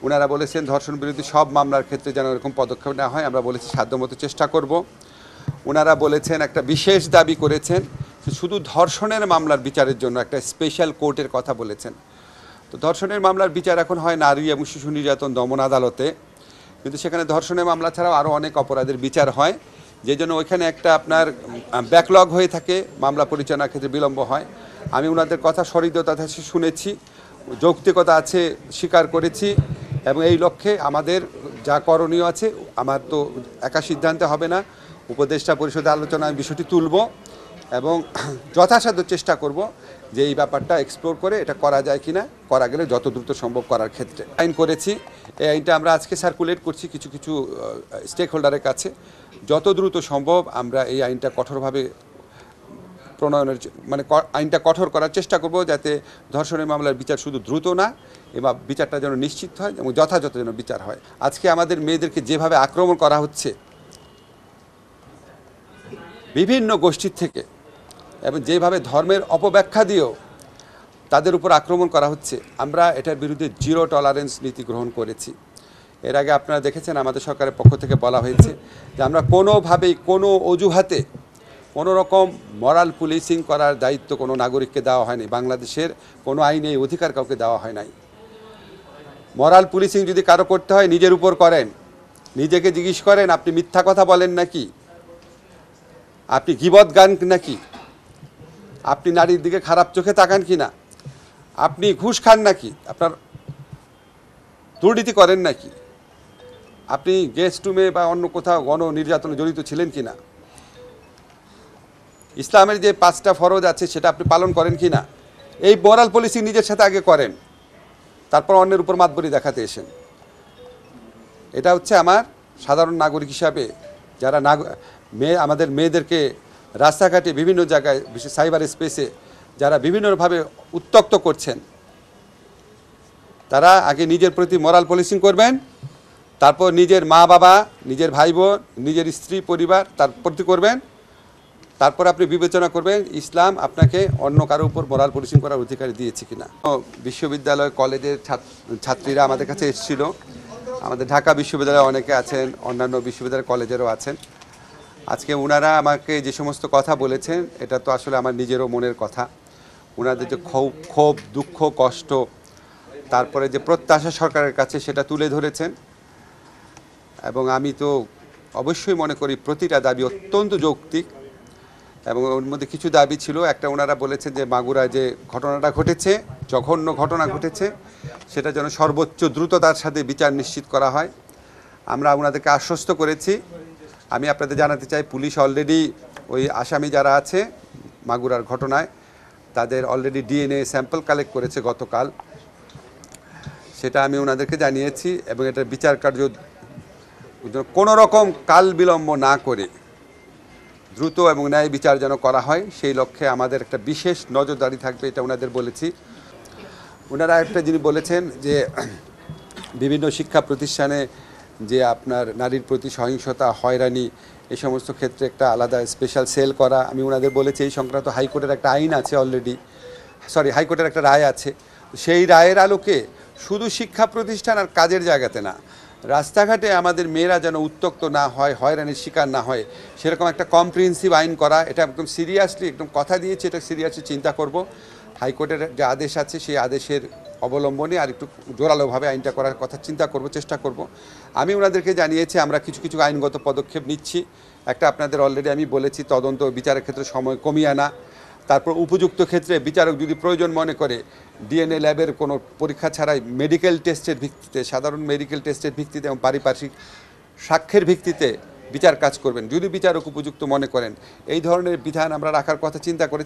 ওনারা বলেছেন ধর্ষণ বিরোধী সব মামলার ক্ষেত্রে যেন এরকম পদক্ষেপ নেওয়া হয়। আমরা বলেছি সাধ্যমতো চেষ্টা করব। ওনারা বলেছেন একটা বিশেষ দাবি করেছেন, শুধু ধর্ষণের মামলার বিচারের জন্য একটা স্পেশাল কোর্টের কথা বলেছেন। তো ধর্ষণের মামলার বিচার এখন হয় নারী এবং শিশু নির্যাতন দমন আদালতে, কিন্তু সেখানে ধর্ষণের মামলা ছাড়াও আরও অনেক অপরাধের বিচার হয়, যে জন্য ওইখানে একটা আপনার ব্যাকলগ হয়ে থাকে, মামলা পরিচালনার ক্ষেত্রে বিলম্ব হয়। আমি ওনাদের কথা সহৃদয়তা শুনেছি, যৌক্তিকতা আছে স্বীকার করেছি, এবং এই লক্ষ্যে আমাদের যা করণীয় আছে, আমার তো একা সিদ্ধান্তে হবে না, উপদেষ্টা পরিষদে আলোচনায় বিষয়টি তুলব এবং যথাসাধ্য চেষ্টা করব যে এই ব্যাপারটা এক্সপ্লোর করে এটা করা যায় কিনা, করা গেলে যত দ্রুত সম্ভব করার ক্ষেত্রে আইন করেছি। এই আইনটা আমরা আজকে সার্কুলেট করছি কিছু কিছু স্টেক হোল্ডারের কাছে। যত দ্রুত সম্ভব আমরা এই আইনটা কঠোরভাবে প্রণয়নের আইনটা কঠোর করার চেষ্টা করব, যাতে ধর্ষণের মামলার বিচার শুধু দ্রুত না, এবং বিচারটা যেন নিশ্চিত হয় এবং যথাযথ যেন বিচার হয়। আজকে আমাদের মেয়েদেরকে যেভাবে আক্রমণ করা হচ্ছে বিভিন্ন গোষ্ঠীর থেকে, এবং যেভাবে ধর্মের অপব্যাখ্যা দিয়েও তাদের উপর আক্রমণ করা হচ্ছে, আমরা এটার বিরুদ্ধে জিরো টলারেন্স নীতি গ্রহণ করেছি। এর আগে আপনারা দেখেছেন আমাদের সরকারের পক্ষ থেকে বলা হয়েছে যে আমরা কোনোভাবেই কোনো অজুহাতে কোনো রকম মরাল পুলিশিং করার দায়িত্ব কোনো নাগরিককে দেওয়া হয়নি। বাংলাদেশের কোনো আইনে এই অধিকার কাউকে দেওয়া হয় নাই। মরাল পুলিশিং যদি কারো করতে হয় নিজের উপর করেন, নিজেকে জিজ্ঞেস করেন আপনি মিথ্যা কথা বলেন নাকি, আপনি গীবত গান নাকি, আপনি নারীর দিকে খারাপ চোখে তাকান কি না, আপনি ঘুষ খান নাকি, আপনার দুর্নীতি করেন নাকি, আপনি গেস্ট রুমে বা অন্য কোথাও গণ নির্যাতনে জড়িত ছিলেন কি না, ইসলামের যে 5টা ফরজ আছে সেটা আপনি পালন করেন কি না। এই মোরাল পলিসি নিজের সাথে আগে করেন, তারপর অন্যের উপর মাতবরি দেখাতে এসেন। এটা হচ্ছে আমার সাধারণ নাগরিক হিসাবে যারা আমাদের মেয়েদেরকে রাস্তাঘাটে বিভিন্ন জায়গায়, বিশেষ সাইবার স্পেসে যারা বিভিন্নভাবে উত্ত্যক্ত করছেন, তারা আগে নিজের প্রতি মোরাল পলিসিং করবেন, তারপর নিজের মা বাবা, নিজের ভাই বোন, নিজের স্ত্রী পরিবার তার প্রতি করবেন, তারপর আপনি বিবেচনা করবেন ইসলাম আপনাকে অন্য কারোর উপর মোরাল পলিসিং করার অধিকার দিয়েছে কিনা। বিশ্ববিদ্যালয় কলেজের ছাত্রীরা আমাদের কাছে এসেছিল, আমাদের ঢাকা বিশ্ববিদ্যালয়ে অনেকে আছেন, অন্যান্য বিশ্ববিদ্যালয় কলেজেরও আছেন। আজকে ওনারা আমাকে যে সমস্ত কথা বলেছেন, এটা তো আসলে আমার নিজেরও মনের কথা। ওনাদের যে ক্ষোভ, দুঃখ, কষ্ট, তারপরে যে প্রত্যাশা সরকারের কাছে, সেটা তুলে ধরেছেন। এবং আমি তো অবশ্যই মনে করি প্রতিটা দাবি অত্যন্ত যৌক্তিক, এবং ওর মধ্যে কিছু দাবি ছিল। একটা, ওনারা বলেছেন যে মাগুরায় যে ঘটনাটা ঘটেছে, জঘন্য ঘটনা ঘটেছে, সেটা যেন সর্বোচ্চ দ্রুততার সাথে বিচার নিশ্চিত করা হয়। আমরা ওনাদেরকে আশ্বস্ত করেছি। আমি আপনাদের জানাতে চাই, পুলিশ অলরেডি ওই আসামি যারা আছে মাগুরার ঘটনায়, তাদের অলরেডি ডিএনএ স্যাম্পল কালেক্ট করেছে গতকাল, সেটা আমি ওনাদেরকে জানিয়েছি। এবং এটার বিচার কার্য কোনো রকম কাল বিলম্ব না করে দ্রুত এবং ন্যায় বিচার যেন করা হয়, সেই লক্ষ্যে আমাদের একটা বিশেষ নজরদারি থাকবে, এটা ওনাদের বলেছি। ওনারা একটা জিনিস বলেছেন যে বিভিন্ন শিক্ষা প্রতিষ্ঠানে যে আপনার নারীর প্রতি সহিংসতা, হয়রানি, এই সমস্ত ক্ষেত্রে একটা আলাদা স্পেশাল সেল করা। আমি ওনাদের বলেছি এই সংক্রান্ত হাইকোর্টের একটা আইন আছে অলরেডি, হাইকোর্টের একটা রায় আছে। সেই রায়ের আলোকে শুধু শিক্ষা প্রতিষ্ঠান আর কাজের জায়গাতে না, রাস্তাঘাটে আমাদের মেয়েরা যেন উত্ত্যক্ত না হয়, হয়রানির শিকার না হয়, সেরকম একটা কম্প্রিহেন্সিভ আইন করা। এটা একদম সিরিয়াসলি, একদম কথা দিয়েছি, এটা সিরিয়াসলি চিন্তা করব। হাইকোর্টের যে আদেশ আছে সেই আদেশের অবলম্বনে আর একটু জোরালোভাবে আইনটা করার কথা চিন্তা করব, চেষ্টা করব। আমি ওনাদেরকে জানিয়েছি আমরা কিছু কিছু আইনগত পদক্ষেপ নিচ্ছি। একটা, আপনাদের অলরেডি আমি বলেছি তদন্ত বিচারের ক্ষেত্রে সময় কমিয়ে আনা, তারপর উপযুক্ত ক্ষেত্রে বিচারক যদি প্রয়োজন মনে করে ডিএনএ ল্যাবের কোনো পরীক্ষা ছাড়াই মেডিকেল টেস্টের ভিত্তিতে, সাধারণ মেডিকেল টেস্টের ভিত্তিতে এবং পারিপার্শ্বিক সাক্ষ্যের ভিত্তিতে বিচার কাজ করবেন যদি বিচারক উপযুক্ত মনে করেন। এই ধরনের বিধান আমরা রাখার কথা চিন্তা করে